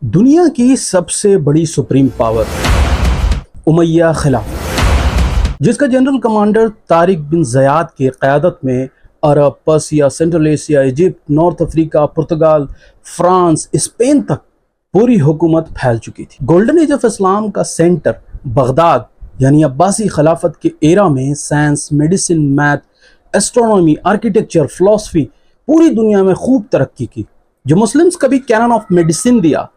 दुनिया की सबसे बड़ी सुप्रीम पावर उमैया खिलाफत, जिसका general commander Tariq bin Ziyad की क़यादत में Arab, Persia, central Asia, Egypt, north Africa, पुर्तगाल, फ्रांस, स्पेन तक पूरी हुकूमत फैल चुकी थी। गोल्डन एज ऑफ इस्लाम का सेंटर बगदाद यानी अब्बासी खिलाफत के एरा में science, medicine, math, astronomy, architecture, philosophy पूरी दुनिया में खूब तरक्की की। जो मुस्लिम्स कभी कैनन ऑफ मेडिसिन दिया,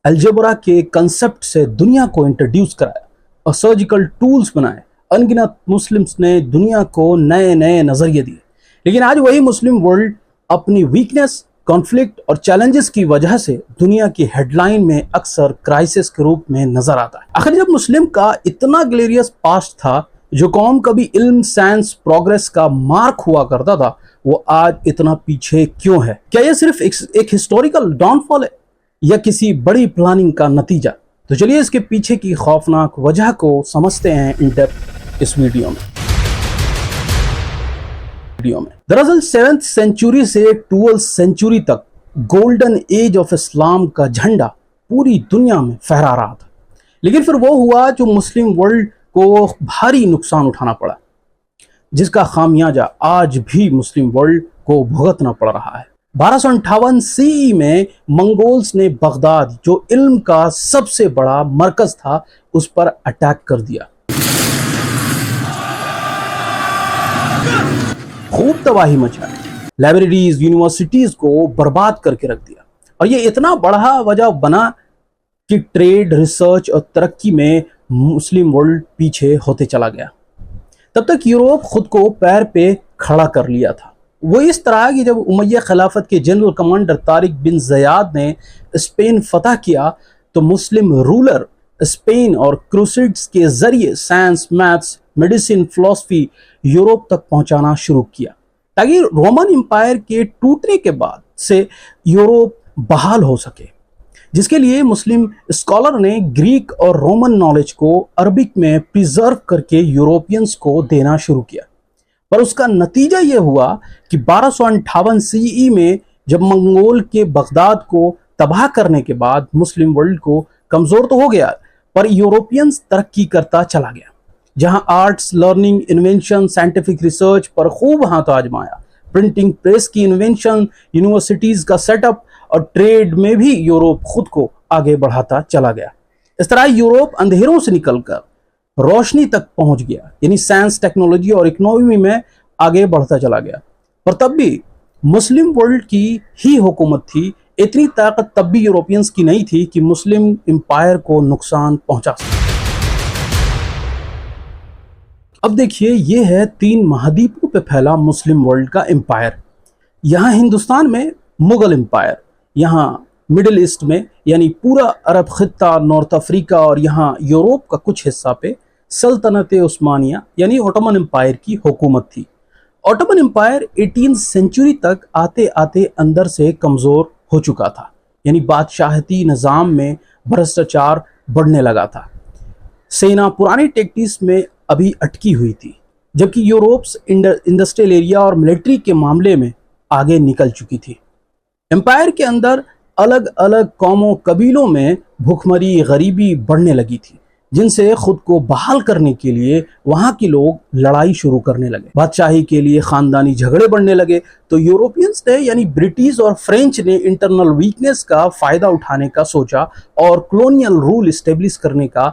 अलजेब्रा के कंसेप्ट से दुनिया को इंट्रोड्यूस कराया और सर्जिकल टूल्स बनाए, अनगिनत मुस्लिम्स ने दुनिया को नए नए नजरिए दिए। लेकिन आज वही मुस्लिम वर्ल्ड अपनी वीकनेस, कॉन्फ्लिक्ट और चैलेंजेस की वजह से दुनिया की हेडलाइन में अक्सर क्राइसिस के रूप में नजर आता है। आखिर जब मुस्लिम का इतना ग्लेरियस पास्ट था, जो कौम कभी इल्म, साइंस, प्रोग्रेस का मार्क हुआ करता था, वो आज इतना पीछे क्यों है? क्या यह सिर्फ एक हिस्टोरिकल डाउनफॉल है या किसी बड़ी प्लानिंग का नतीजा? तो चलिए इसके पीछे की खौफनाक वजह को समझते हैं इन डेप्थ इस वीडियो में। दरअसल 7th सेंचुरी से 12th सेंचुरी तक गोल्डन एज ऑफ इस्लाम का झंडा पूरी दुनिया में फहरा रहा था। लेकिन फिर वो हुआ जो मुस्लिम वर्ल्ड को भारी नुकसान उठाना पड़ा, जिसका खामियाजा आज भी मुस्लिम वर्ल्ड को भुगतना पड़ रहा है। 1258 CE में मंगोल्स ने बगदाद, जो इल्म का सबसे बड़ा मरकज था, उस पर अटैक कर दिया। खूब तबाही मचाई, लाइब्रेरीज, यूनिवर्सिटीज को बर्बाद करके रख दिया। और ये इतना बड़ा वजह बना कि ट्रेड, रिसर्च और तरक्की में मुस्लिम वर्ल्ड पीछे होते चला गया। तब तक यूरोप खुद को पैर पे खड़ा कर लिया था। वो इस तरह कि जब उमैया खिलाफत के जनरल कमांडर तारिक बिन ज़याद ने स्पेन फतह किया, तो मुस्लिम रूलर स्पेन और क्रूसेड्स के जरिए science, maths, medicine, philosophy Europe तक पहुंचाना शुरू किया, ताकि रोमन एम्पायर के टूटने के बाद से यूरोप बहाल हो सके। जिसके लिए मुस्लिम स्कॉलर ने ग्रीक और रोमन नॉलेज को अरबिक में प्रिजर्व करके यूरोपियंस को देना शुरू किया। पर उसका नतीजा यह हुआ कि 1258 CE में जब मंगोल के बगदाद को तबाह करने के बाद मुस्लिम वर्ल्ड को कमजोर तो हो गया, पर यूरोपियंस तरक्की करता चला गया। जहां arts, learning, invention, scientific research पर खूब हाथ आजमाया, प्रिंटिंग प्रेस की इन्वेंशन, यूनिवर्सिटीज का सेटअप और ट्रेड में भी यूरोप खुद को आगे बढ़ाता चला गया। इस तरह यूरोप अंधेरों से निकलकर रोशनी तक पहुंच गया, यानी साइंस, टेक्नोलॉजी और इकोनॉमी में आगे बढ़ता चला गया। पर तब भी मुस्लिम वर्ल्ड की ही हुकूमत थी। इतनी ताकत तब भी यूरोपियंस की नहीं थी कि मुस्लिम एम्पायर को नुकसान पहुंचा सके। अब देखिए, यह है 3 महाद्वीपों पे फैला मुस्लिम वर्ल्ड का एम्पायर। यहाँ हिंदुस्तान में मुगल एम्पायर, यहाँ मिडिल ईस्ट में यानी पूरा अरब खित्ता, नॉर्थ अफ्रीका और यहाँ यूरोप का कुछ हिस्सा पे सल्तनत उस्मानिया यानी ओटोमन एम्पायर की हुकूमत थी। ओटोमन एम्पायर 18th सेंचुरी तक आते आते अंदर से कमज़ोर हो चुका था, यानी बादशाहती निज़ाम में भ्रष्टाचार बढ़ने लगा था। सेना पुरानी टैक्टिक्स में अभी अटकी हुई थी, जबकि यूरोप्स इंडस्ट्रियल एरिया और मिलिट्री के मामले में आगे निकल चुकी थी। एम्पायर के अंदर अलग अलग कौमों, कबीलों में भूखमरी, गरीबी बढ़ने लगी थी, जिनसे खुद को बहाल करने के लिए वहां के लोग लड़ाई शुरू करने लगे। बादशाही के लिए खानदानी झगड़े बढ़ने लगे। तो यूरोपियंस ने यानी ब्रिटिश और फ्रेंच ने इंटरनल वीकनेस का फायदा उठाने का सोचा और कॉलोनियल रूल इस्टेब्लिश करने का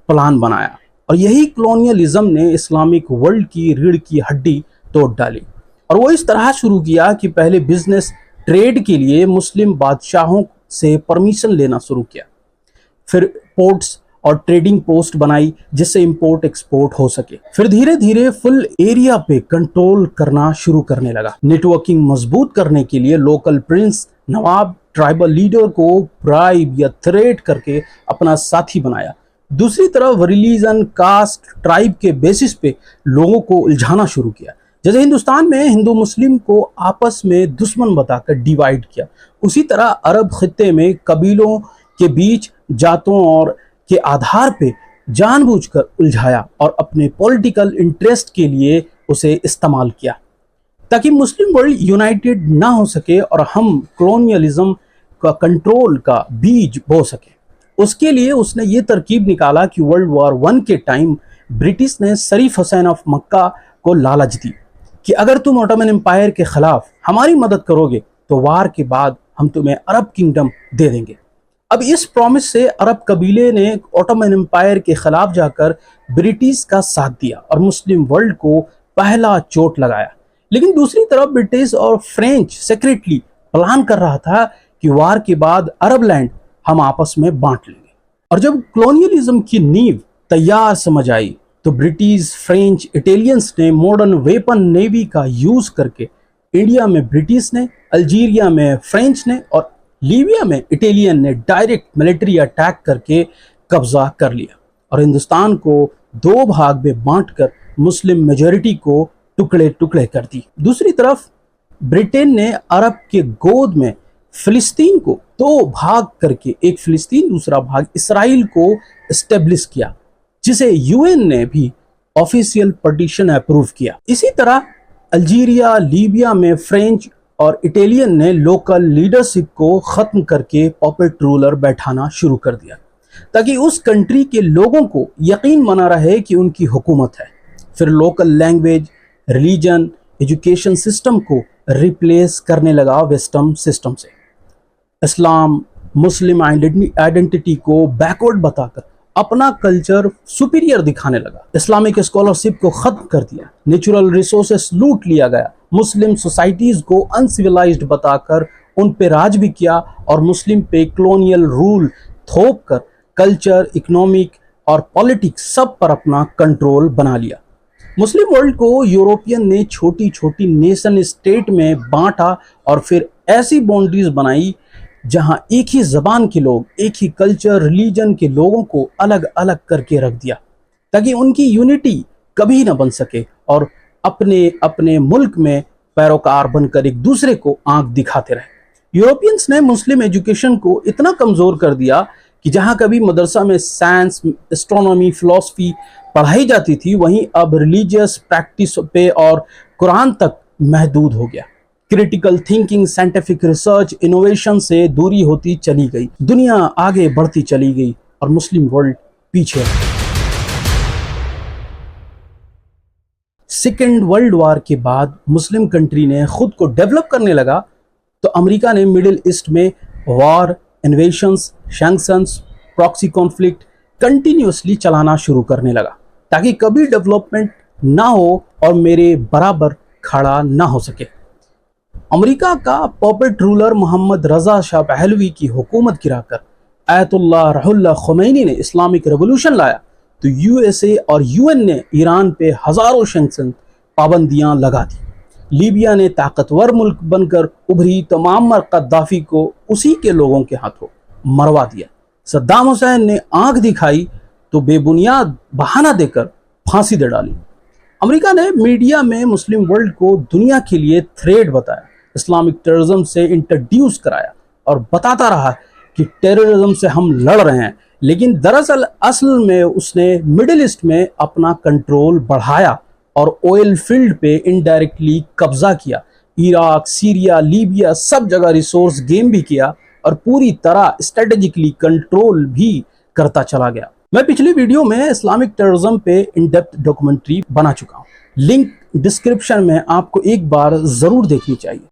प्लान बनाया। और यही कॉलोनियलिज्म ने इस्लामिक वर्ल्ड की रीढ़ की हड्डी तोड़ डाली। और वो इस तरह शुरू किया कि पहले बिजनेस, ट्रेड के लिए मुस्लिम बादशाहों से परमिशन लेना शुरू किया। फिर पोर्ट्स और ट्रेडिंग पोस्ट बनाई, जिससे इंपोर्ट एक्सपोर्ट हो सके। फिर धीरे धीरे फुल एरिया पे कंट्रोल करना शुरू करने लगा। नेटवर्किंग मजबूत करने के लिए लोकल प्रिंस, नवाब, ट्राइबल लीडर को ब्राइब या थ्रेट करके अपना साथी बनाया। दूसरी तरफ रिलीजन, कास्ट, ट्राइब के बेसिस पे लोगों को उलझाना शुरू किया। जैसे हिंदुस्तान में हिंदू मुस्लिम को आपस में दुश्मन बताकर डिवाइड किया, उसी तरह अरब खित्ते में कबीलों के बीच जातों और के आधार पे जानबूझकर उलझाया और अपने पॉलिटिकल इंटरेस्ट के लिए उसे इस्तेमाल किया, ताकि मुस्लिम वर्ल्ड यूनाइटेड ना हो सके और हम कॉलोनियलिज्म का कंट्रोल का बीज बो सके। उसके लिए उसने ये तरकीब निकाला कि वर्ल्ड वॉर 1 के टाइम ब्रिटिश ने शरीफ हुसैन ऑफ मक्का को लालच दी कि अगर तुम ऑटोमन एम्पायर के खिलाफ हमारी मदद करोगे तो वार के बाद हम तुम्हें अरब किंगडम दे देंगे। अब इस प्रॉमिस से अरब कबीले ने ऑटोमन एम्पायर के खिलाफ जाकर ब्रिटिश का साथ दिया और मुस्लिम वर्ल्ड को पहला चोट लगाया। लेकिन दूसरी तरफ ब्रिटिश और फ्रेंच सेक्रेटली प्लान कर रहा था कि वार के बाद अरब लैंड हम आपस में बांट लेंगे। और जब कॉलोनियलिज्म की नींव तैयार समझ आई तो ब्रिटिश, फ्रेंच, इटालियंस ने मॉडर्न वेपन नेवी का यूज करके इंडिया में ब्रिटिश ने, अल्जीरिया में फ्रेंच ने और लीबिया में इटालियन ने डायरेक्ट मिलिट्री अटैक करके कब्जा कर लिया और हिंदुस्तान को 2 भाग में बांटकर मुस्लिम मेजॉरिटी को टुकड़े टुकड़े कर दी। दूसरी तरफ ब्रिटेन ने अरब के गोद में फिलिस्तीन को 2 भाग करके, एक फिलिस्तीन दूसरा भाग इसराइल को एस्टेब्लिश किया, जिसे यूएन ने भी ऑफिशियल पार्टीशन अप्रूव किया। इसी तरह अल्जीरिया, लीबिया में फ्रेंच और इटालियन ने लोकल लीडरशिप को खत्म करके पॉपेट रूलर बैठाना शुरू कर दिया ताकि उस कंट्री के लोगों को यकीन बना रहे कि उनकी हुकूमत है। फिर local language, religion, education system को रिप्लेस करने लगा वेस्टर्न सिस्टम से। इस्लाम, मुस्लिम आइडेंटिटी को बैकवर्ड बताकर अपना कल्चर सुपीरियर दिखाने लगा। इस्लामिक स्कॉलरशिप को खत्म कर दिया, नेचुरल रिसोर्सेस लूट लिया गया, मुस्लिम सोसाइटीज को अनसिविलाइज्ड बताकर उन पे राज भी किया और मुस्लिम पे कॉलोनियल रूल थोप कर कल्चर, इकोनॉमिक और पॉलिटिक्स सब पर अपना कंट्रोल बना लिया। मुस्लिम वर्ल्ड को यूरोपियन ने छोटी छोटी नेशन स्टेट में बांटा और फिर ऐसी बाउंड्रीज बनाई जहां एक ही जबान के लोग, एक ही कल्चर, रिलीजन के लोगों को अलग अलग करके रख दिया ताकि उनकी यूनिटी कभी ना बन सके और अपने अपने मुल्क में पैरोकार बनकर एक दूसरे को आंख दिखाते रहे। यूरोपियंस ने मुस्लिम एजुकेशन को इतना कमजोर कर दिया कि जहां कभी मदरसा में साइंस, एस्ट्रोनॉमी, फिलॉसफी पढ़ाई जाती थी, वहीं अब रिलीजियस प्रैक्टिस पे और कुरान तक महदूद हो गया। Critical thinking, scientific research, innovation से दूरी होती चली गई, दुनिया आगे बढ़ती चली गई और मुस्लिम वर्ल्ड पीछे। सेकेंड वर्ल्ड वॉर के बाद मुस्लिम कंट्री ने खुद को डेवलप करने लगा तो अमेरिका ने मिडिल ईस्ट में war, invasions, sanctions, proxy conflict continuously चलाना शुरू करने लगा ताकि कभी डेवलपमेंट ना हो और मेरे बराबर खड़ा ना हो सके। अमेरिका का पॉपेट रूलर मोहम्मद रजा शाह पहलवी की हुकूमत गिराकर आयतुल्लाह रुहुल्लाह खुमैनी ने इस्लामिक रेवोल्यूशन लाया तो यूएसए और यूएन ने ईरान पे हजारों सैंक्शन पाबंदियां लगा दी। लीबिया ने ताकतवर मुल्क बनकर उभरी तो मुअम्मर कद्दाफी को उसी के लोगों के हाथों मरवा दिया। सद्दाम हुसैन ने आंख दिखाई तो बेबुनियाद बहाना देकर फांसी दे डाली। अमेरिका ने मीडिया में मुस्लिम वर्ल्ड को दुनिया के लिए थ्रेट बताया, इस्लामिक टेररिज्म से इंट्रोड्यूस कराया और बताता रहा कि टेररिज्म से हम लड़ रहे हैं, लेकिन दरअसल असल में उसने मिडिल ईस्ट में अपना कंट्रोल बढ़ाया और ऑयल फील्ड पे इनडायरेक्टली कब्जा किया। इराक, सीरिया, लीबिया सब जगह रिसोर्स गेम भी किया और पूरी तरह स्ट्रेटेजिकली कंट्रोल भी करता चला गया। मैं पिछली वीडियो में इस्लामिक टेररिज्म पे इन डेप्थ डॉक्यूमेंट्री बना चुका हूँ, लिंक डिस्क्रिप्शन में आपको एक बार जरूर देखनी चाहिए।